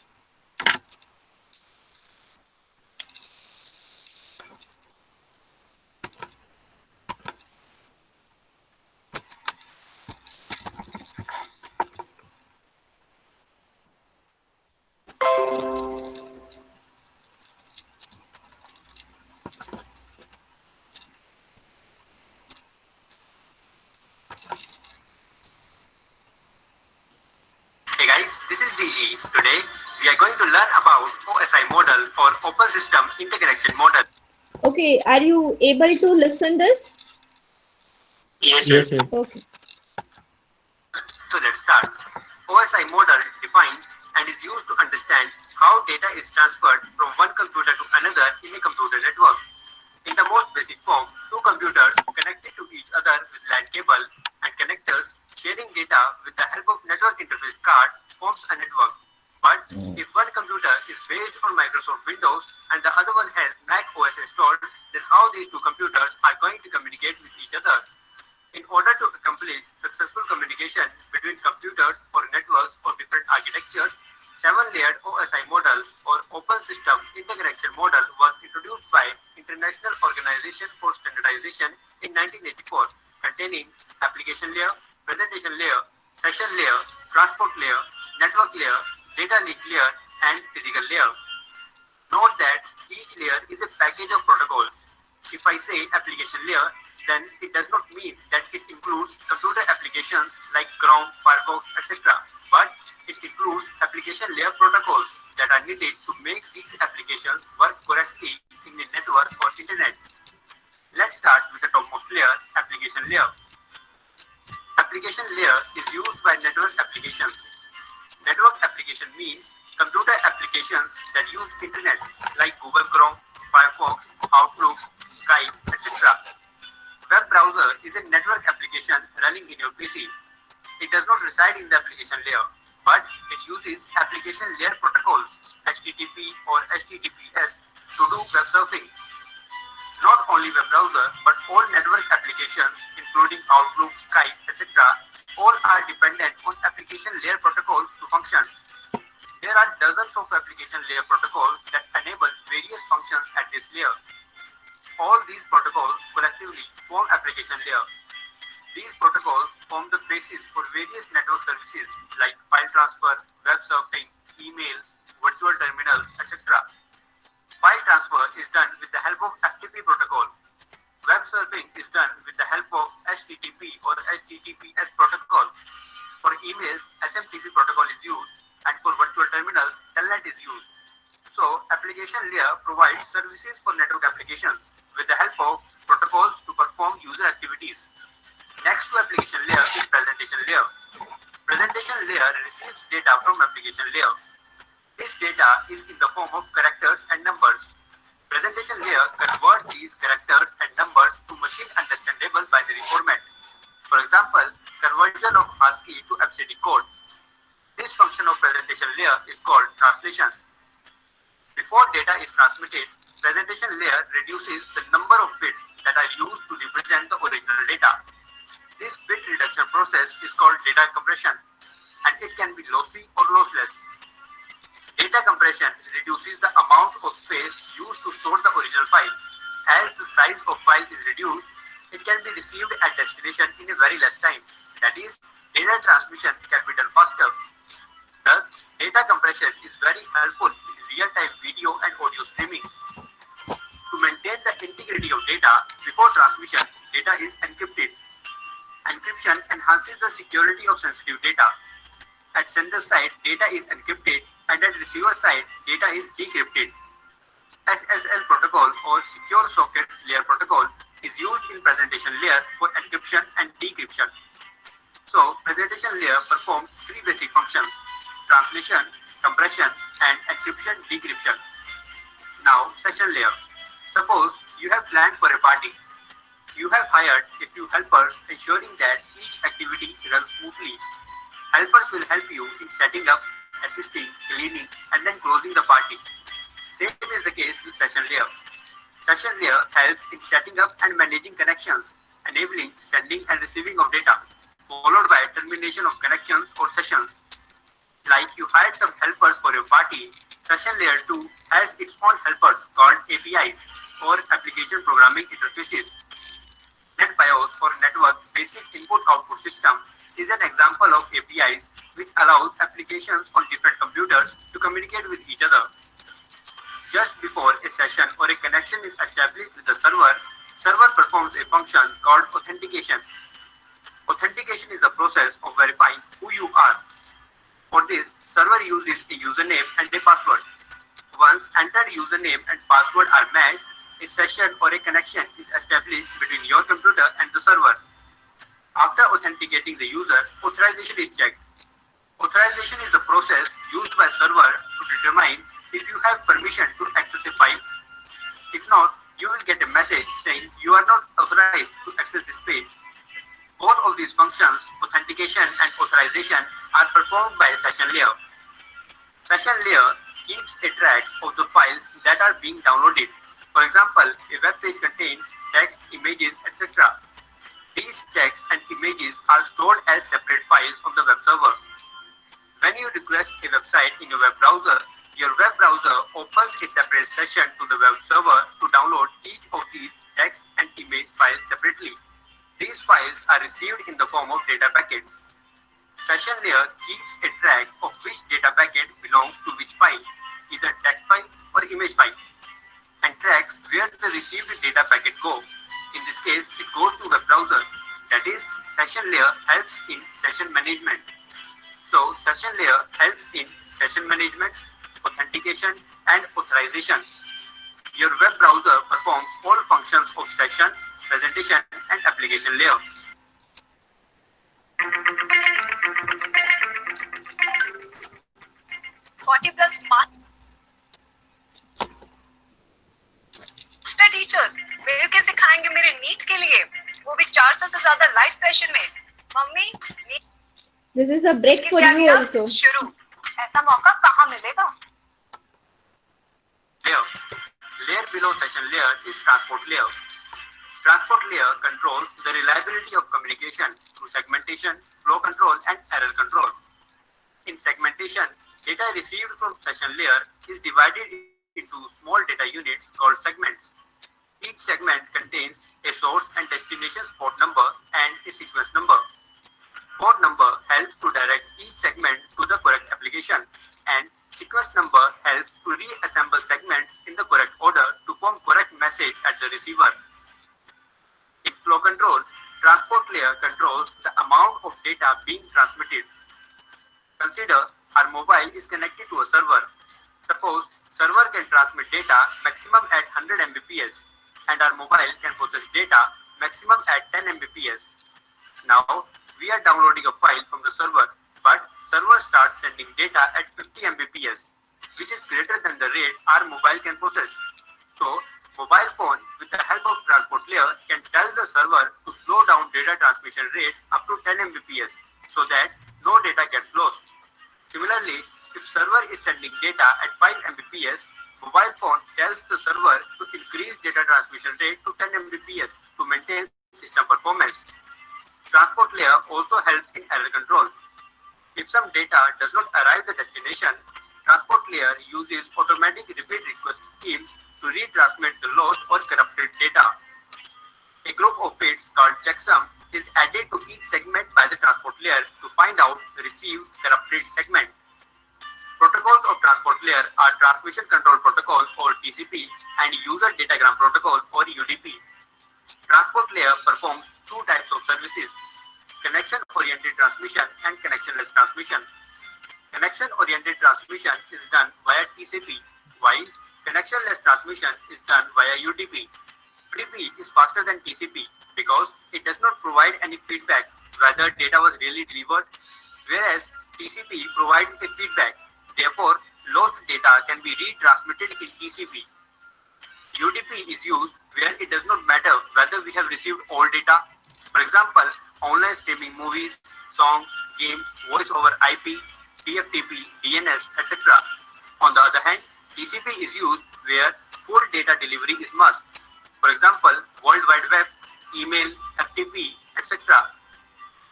Hey guys, this is DG. Today we are going to learn about OSI model or Open System Interconnection Model.
Okay, are you able to listen this?
Yes, sir.
Okay.
So let's start. OSI model defines and is used to understand how data is transferred from one computer to another in a computer network. In the most basic form, two computers connected to each other with LAN cable and connectors sharing data with the help of network interface card forms a network. But if one computer is based on Microsoft Windows and the other one has Mac OS installed, then how these two computers are going to communicate with each other? In order to accomplish successful communication between computers or networks of different architectures, 7-layered OSI model or Open System Interconnection Model was introduced by International Organization for Standardization in 1984, containing application layer, presentation layer, session layer, transport layer, network layer, data link layer, and physical layer. Note that each layer is a package of protocols. If I say application layer, then it does not mean that it includes computer applications like Chrome, Firefox, etc. But it includes application layer protocols that are needed to make these applications work correctly in a network or internet. Let's start with the topmost layer, application layer. Application layer is used by network applications. Network application means computer applications that use internet like Google Chrome, Firefox, Outlook, Skype, etc. Web browser is a network application running in your PC. It does not reside in the application layer, but it uses application layer protocols, HTTP or HTTPS, to do web surfing. Not only web browser, but all network applications, including Outlook, Skype, etc., all are dependent on application layer protocols to function. There are dozens of application layer protocols that enable various functions at this layer. All these protocols collectively form application layer. These protocols form the basis for various network services like file transfer, web surfing, emails, virtual terminals, etc. File transfer is done with the help of FTP protocol. Web surfing is done with the help of HTTP or HTTPS protocol. For emails, SMTP protocol is used, and for virtual terminals, Telnet is used. So, application layer provides services for network applications with the help of protocols to perform user activities. Next to application layer is presentation layer. Presentation layer receives data from application layer. This data is in the form of characters and numbers. Presentation layer converts these characters and numbers to machine understandable binary format. For example, conversion of ASCII to ABCD code. This function of presentation layer is called translation. Before data is transmitted, presentation layer reduces the number of bits that are used to represent the original data. This bit reduction process is called data compression, and it can be lossy or lossless. Data compression reduces the amount of space used to store the original file. As the size of file is reduced, it can be received at destination in a very less time. That is, data transmission can be done faster. Thus, data compression is very helpful in real-time video and audio streaming. To maintain the integrity of data before transmission, data is encrypted. Encryption enhances the security of sensitive data. At sender side, data is encrypted, and at receiver side, data is decrypted. SSL protocol or Secure Sockets Layer protocol is used in presentation layer for encryption and decryption. So, presentation layer performs three basic functions: translation, compression, and encryption decryption. Now, session layer. Suppose you have planned for a party. You have hired a few helpers, ensuring that each activity runs smoothly. Helpers will help you in setting up, assisting, cleaning, and then closing the party. Same is the case with session layer. Session layer helps in setting up and managing connections, enabling sending and receiving of data, followed by termination of connections or sessions. Like you hired some helpers for your party, session layer 2 has its own helpers called APIs or application programming interfaces. NetBIOS or Network Basic Input-Output System is an example of APIs which allows applications on different computers to communicate with each other. Just before a session or a connection is established with the server, server performs a function called authentication. Authentication is the process of verifying who you are. For this, server uses a username and a password. Once entered username and password are matched, a session or a connection is established between your computer and the server. After authenticating the user, authorization is checked. Authorization is the process used by server to determine if you have permission to access a file. If not, you will get a message saying you are not authorized to access this page. Both of these functions, authentication and authorization, are performed by a session layer. Session layer keeps a track of the files that are being downloaded. For example, a web page contains text, images, etc. These text and images are stored as separate files on the web server. When you request a website in your web browser, your web browser opens a separate session to the web server to download each of these text and image files separately. These files are received in the form of data packets. Session layer keeps a track of which data packet belongs to which file, either text file or image file, and tracks where the received data packet go. In this case, it goes to web browser. That is, session layer helps in session management. So, session layer helps in session management, authentication, and authorization. Your web browser performs all functions of session, presentation, and application layer.
Teachers मेरे के सिखाएंगे मेरे NEET के लिए, वो भी 400 से ज्यादा लाइव सेशन में। Mummy
This is a break for you also.
शुरू, ऐसा मौका कहाँ मिलेगा?
Layer below session layer is transport layer. Transport layer controls the reliability of communication through segmentation, flow control, and error control. In segmentation, data received from session layer is divided into small data units called segments. Each segment contains a source and destination port number and a sequence number. Port number helps to direct each segment to the correct application, and sequence number helps to reassemble segments in the correct order to form correct message at the receiver. In flow control, transport layer controls the amount of data being transmitted. Consider our mobile is connected to a server. Suppose server can transmit data maximum at 100 Mbps and our mobile can process data maximum at 10 Mbps. Now we are downloading a file from the server, but server starts sending data at 50 Mbps, which is greater than the rate our mobile can process. So mobile phone with the help of transport layer can tell the server to slow down data transmission rate up to 10 Mbps so that no data gets lost. Similarly, if server is sending data at 5 Mbps, Mobile phone tells the server to increase data transmission rate to 10 Mbps to maintain system performance. Transport layer also helps in error control. If some data does not arrive at the destination, transport layer uses automatic repeat request schemes to retransmit the lost or corrupted data. A group of bits called checksum is added to each segment by the transport layer to find out the received corrupted segment. Protocols of transport layer are Transmission Control Protocol or TCP and User Datagram Protocol or UDP. Transport layer performs two types of services: connection-oriented transmission and connectionless transmission. Connection-oriented transmission is done via TCP, while connectionless transmission is done via UDP. UDP is faster than TCP because it does not provide any feedback whether data was really delivered, whereas TCP provides a feedback. Therefore, lost data can be retransmitted in TCP. UDP is used where it does not matter whether we have received all data. For example, online streaming movies, songs, games, voice over IP, TFTP, DNS, etc. On the other hand, TCP is used where full data delivery is must. For example, World Wide Web, email, FTP, etc.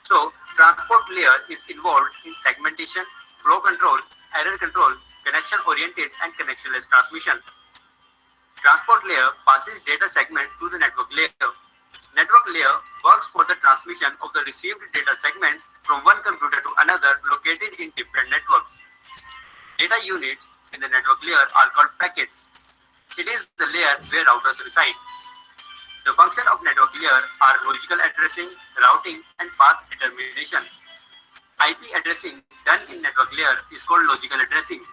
So, transport layer is involved in segmentation, flow control, error control, connection-oriented and connectionless transmission. Transport layer passes data segments to the network layer. Network layer works for the transmission of the received data segments from one computer to another located in different networks. Data units in the network layer are called packets. It is the layer where routers reside. The function of network layer are logical addressing, routing, and path determination. IP addressing done in network layer is called logical addressing.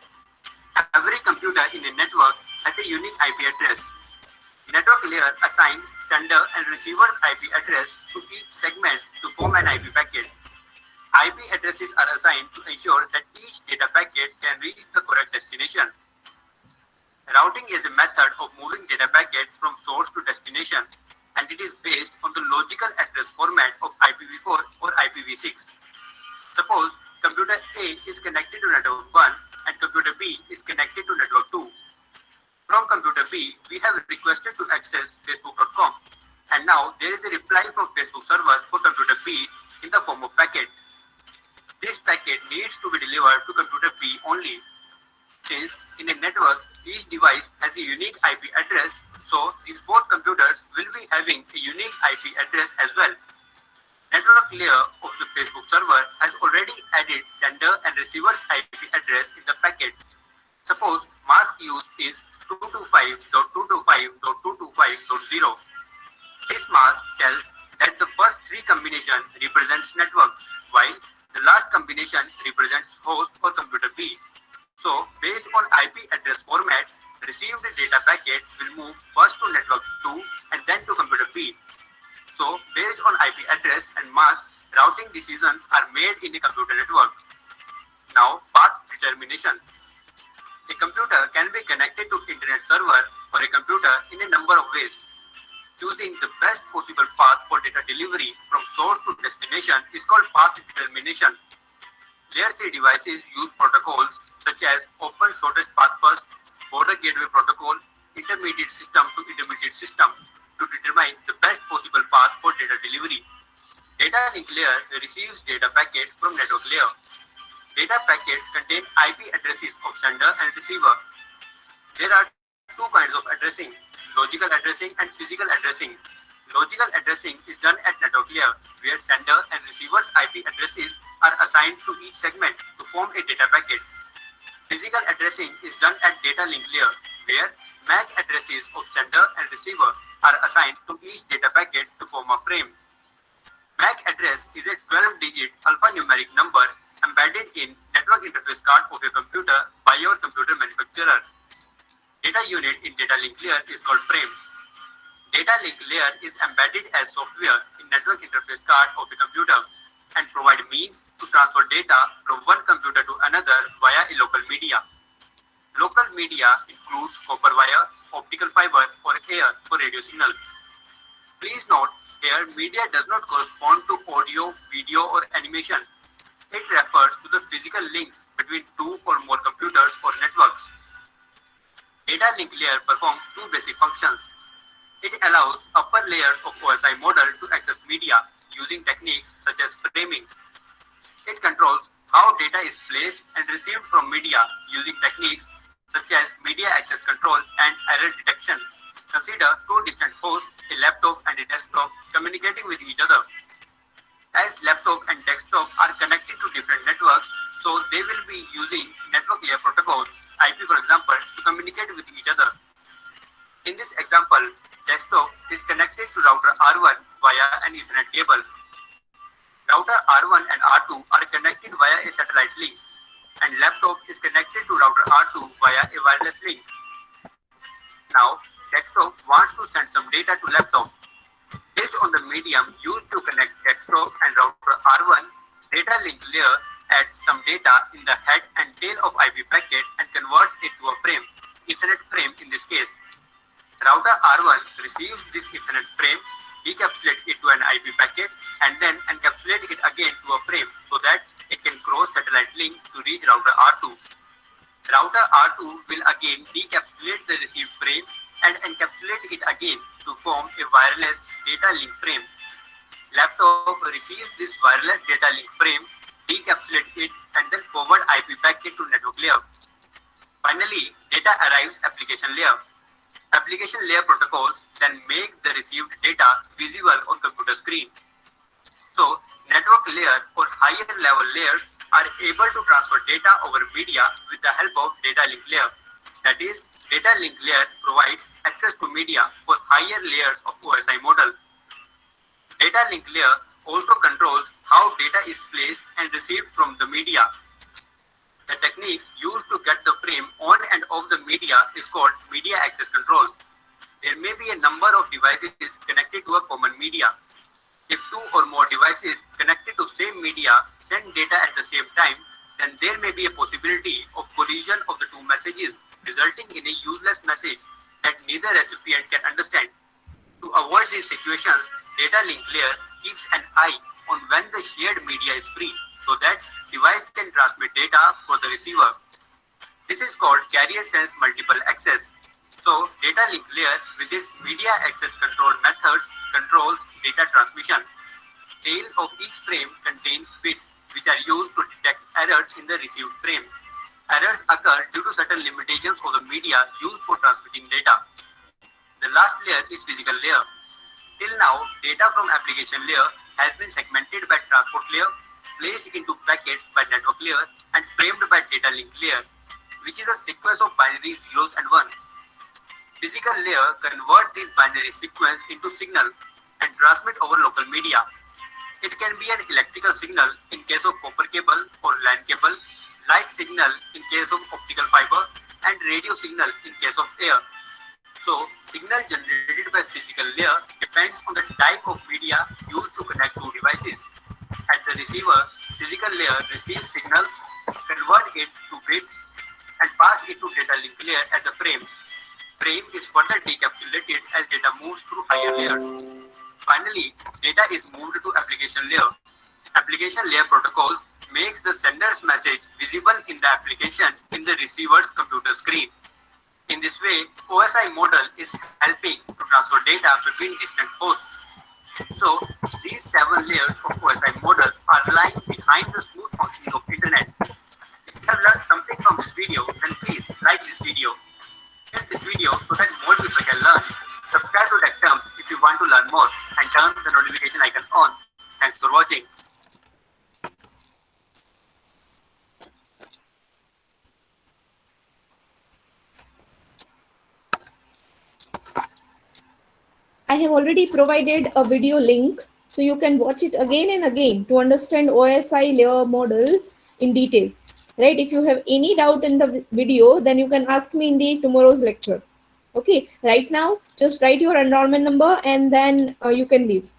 Every computer in a network has a unique IP address. Network layer assigns sender and receiver's IP address to each segment to form an IP packet. IP addresses are assigned to ensure that each data packet can reach the correct destination. Routing is a method of moving data packets from source to destination, and it is based on the logical address format of IPv4 or IPv6. Suppose computer A is connected to network 1 and computer B is connected to network 2. From computer B, we have requested to access facebook.com, and now there is a reply from Facebook server for computer B in the form of packet. This packet needs to be delivered to computer B only. Since in a network, each device has a unique IP address, so these both computers will be having a unique IP address as well. Network layer of the Facebook server has already added sender and receiver's IP address in the packet. Suppose mask used is 225.225.225.0. This mask tells that the first three combination represents network, while the last combination represents host or computer B. So, based on IP address format, received data packet will move first to network 2 and then to computer B. So, based on IP address and mask, routing decisions are made in a computer network. Now, path determination. A computer can be connected to internet server or a computer in a number of ways. Choosing the best possible path for data delivery from source to destination is called path determination. Layer 3 devices use protocols such as Open Shortest Path First, Border Gateway Protocol, Intermediate System to Intermediate System to determine the best possible path for data delivery. Data link layer receives data packet from network layer. Data packets contain IP addresses of sender and receiver. There are two kinds of addressing, logical addressing and physical addressing. Logical addressing is done at network layer, where sender and receiver's IP addresses are assigned to each segment to form a data packet. Physical addressing is done at data link layer, where MAC addresses of sender and receiver are assigned to each data packet to form a frame. MAC address is a 12-digit alphanumeric number embedded in network interface card of your computer by your computer manufacturer. Data unit in data link layer is called frame. Data link layer is embedded as software in network interface card of a computer and provide means to transfer data from one computer to another via a local media. Local media includes copper wire, optical fiber, or air for radio signals. Please note, here media does not correspond to audio, video, or animation. It refers to the physical links between two or more computers or networks. Data layer performs two basic functions. It allows upper layers of OSI model to access media using techniques such as framing. It controls how data is placed and received from media using techniques such as media access control and error detection. Consider two distant hosts, a laptop and a desktop, communicating with each other. As laptop and desktop are connected to different networks, so they will be using network layer protocols, IP for example, to communicate with each other. In this example, desktop is connected to router R1 via an Ethernet cable. Router R1 and R2 are connected via a satellite link, and laptop is connected to router R2 via a wireless link. Now, desktop wants to send some data to laptop. Based on the medium used to connect desktop and router R1, data link layer adds some data in the head and tail of IP packet and converts it to a frame, Ethernet frame in this case. Router R1 receives this Ethernet frame, decapsulates it to an IP packet, and then encapsulates it again to a frame so that it can cross satellite link to reach router R2. Router R2 will again decapsulate the received frame and encapsulate it again to form a wireless data link frame. Laptop receives this wireless data link frame, decapsulate it, and then forward IP packet to network layer. Finally, data arrives application layer. Application layer protocols then make the received data visible on computer screen. So, network layer or higher level layers are able to transfer data over media with the help of data link layer. That is, data link layer provides access to media for higher layers of OSI model. Data link layer also controls how data is placed and received from the media. The technique used to get the frame on and off the media is called media access control. There may be a number of devices connected to a common media. If two or more devices connected to same media send data at the same time, then there may be a possibility of collision of the two messages, resulting in a useless message that neither recipient can understand. To avoid these situations, data link layer keeps an eye on when the shared media is free, so that device can transmit data for the receiver. This is called carrier sense multiple access. So data link layer with its media access control methods controls data transmission. Tail of each frame contains bits which are used to detect errors in the received frame. Errors occur due to certain limitations of the media used for transmitting data. The last layer is physical layer. Till now, data from application layer has been segmented by transport layer, placed into packets by network layer, and framed by data link layer, which is a sequence of binary zeros and ones. Physical layer convert these binary sequence into signal and transmit over local media. It can be an electrical signal in case of copper cable or LAN cable, light signal in case of optical fiber, and radio signal in case of air. So, signal generated by physical layer depends on the type of media used to connect two devices. At the receiver, physical layer receives signal, convert it to bits, and pass it to data link layer as a frame. Frame is further decapsulated as data moves through higher layers. Finally, data is moved to application layer. Application layer protocols makes the sender's message visible in the application in the receiver's computer screen. In this way, OSI model is helping to transfer data between distant hosts. So, these 7 layers of OSI model are lying behind the smooth functioning of internet. If you have learned something from this video, then please like this video. Share this video so that more people can learn. Subscribe to Tech Terms if you want to learn more, and turn the notification icon on. Thanks for watching.
I have already provided a video link, so you can watch it again and again to understand OSI layer model in detail. Right? If you have any doubt in the video, then you can ask me in the tomorrow's lecture. Okay. Right now, just write your enrollment number and then you can leave.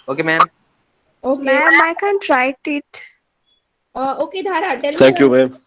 Okay, ma'am.
Okay.
Ma'am, I can't write it.
Okay, Dhara, tell me.
Thank you, ma'am.